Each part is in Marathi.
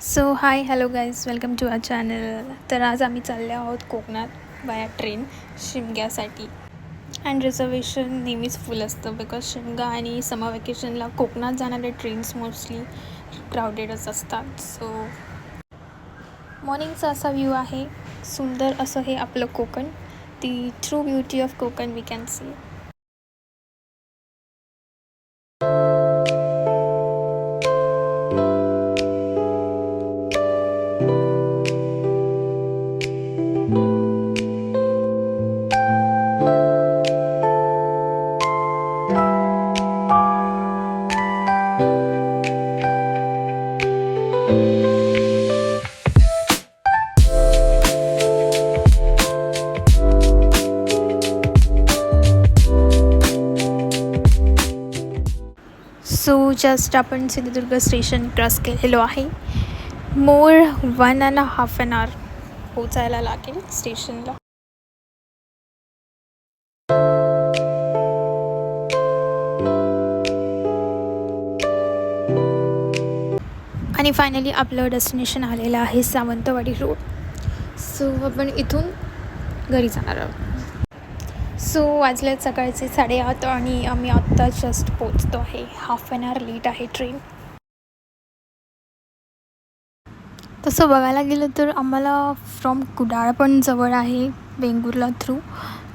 So hi hello guys welcome to our channel. तर आज आम्ही चालले आहोत कोकणात बाया ट्रेन शिमग्यासाठी. अँड रिझर्वेशन नेहमीच फुल असतं बिकॉज शिमगा आणि समर वेकेशनला कोकणात जाणारे ट्रेन्स मोस्टली क्राऊडेडच असतात. सो मॉर्निंगचा असा व्ह्यू आहे. सुंदर असं हे आपलं Konkan. The true beauty of Konkan we can see. So just आपण सिंधुदुर्ग स्टेशन क्रॉस केलेलो आहे. मोर 1.5 hour पोचायला लागेल स्टेशनला. आणि फायनली आपलं डेस्टिनेशन आलेलं आहे सावंतवाडी रोड. सो आपण इथून घरी जाणार आहोत. सो वाजले सकाळचे 8:30 आणि आम्ही आत्ता जस्ट पोचतो आहे. हाफ ॲन आवर लेट आहे ट्रेन. तसं बघायला गेलं तर आम्हाला फ्रॉम कुडाळ पण जवळ आहे वेंगुर्ला थ्रू,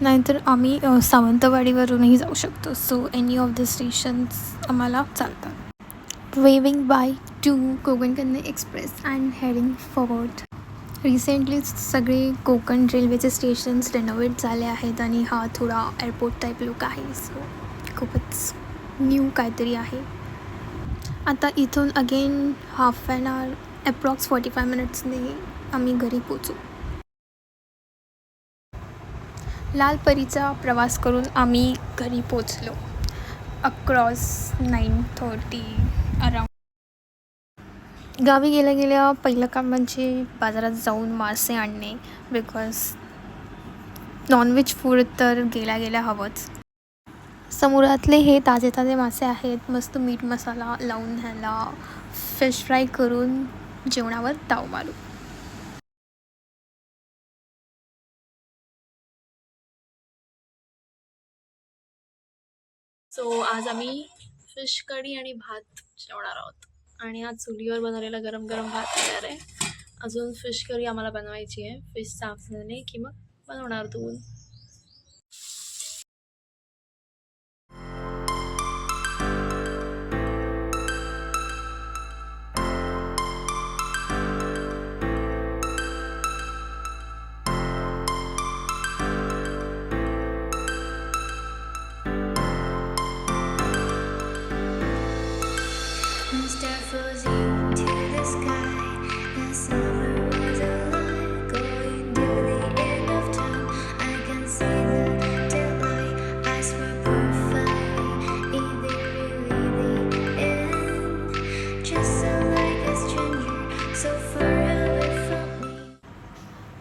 नाहीतर आम्ही सावंतवाडीवरूनही जाऊ शकतो. So any of the stations आम्हाला चालतात. Waving by two Konkan Kanya express and heading forward. रिसेंटलीच सगळे कोकण रेल्वेचे स्टेशन्स रेनोव्हेट झाले आहेत आणि हा थोडा एअरपोर्ट टाईप लुक आहे. सो खूपच न्यू काहीतरी आहे. आता इथून again half an hour approx 45 मिनिट्सने आम्ही घरी पोचू. लालपरीचा प्रवास करून आम्ही घरी पोचलो अक्रॉस 9:30 अराउंड. गावी गेल्या पहिलं काम म्हणजे बाजारात जाऊन मासे आणणे, बिकॉज नॉनव्हेज फूड तर गेल्या हवंच. समुद्रातले हे ताजे मासे आहेत. मस्त मीठ मसाला लावून ह्याला फिश फ्राय करून जेवणावर ताव मारू. सो आज आम्ही फिश कढी आणि भात जेवणार आहोत. आणि आज चुलीवर बनवलेला गरम गरम भात तयार आहे. अजून फिश करी आम्हाला बनवायची आहे. फिश साफ झाले की मग बनवणार धुवून.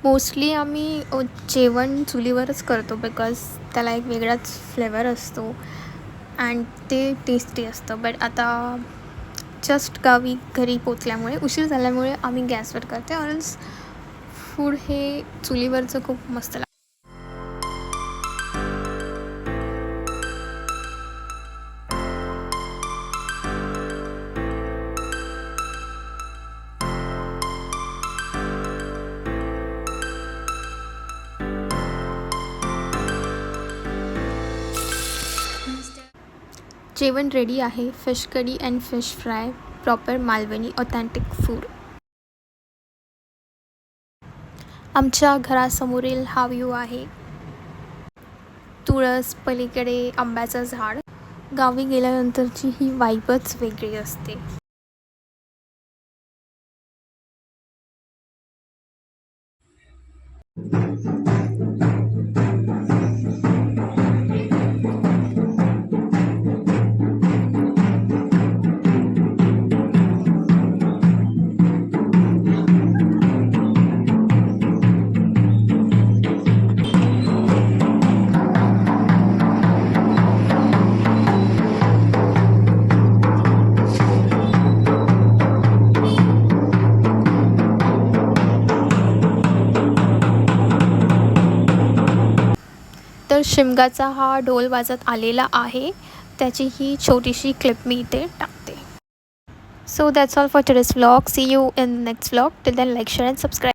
मोस्टली आम्ही जेवण चुलीवरच करतो बिकॉज त्याला एक वेगळाच फ्लेवर असतो अँड ते टेस्टी असतं. बट आता जस्ट गावी घरी पोचल्यामुळे उशीर झाल्यामुळे आम्ही गॅसवर करते. ऑरल्स फूड हे चुलीवरचं खूप मस्त लागतं. जेवण रेडी आहे. Fish kadhi and fish fry, proper Malvani authentic food. आमच्या घरासमोरील हा व्ह्यू आहे. तुळस, पलीकडे आंब्याचं झाड. गावी गेल्यानंतरची ही वाईबच वेगळी असते. शिमगाचा हा ढोल वाजत आलेला आहे, त्याची ही छोटीशी क्लिप मी इथे टाकते. So that's all for today's vlog. See you in next vlog. Till then like, share and subscribe.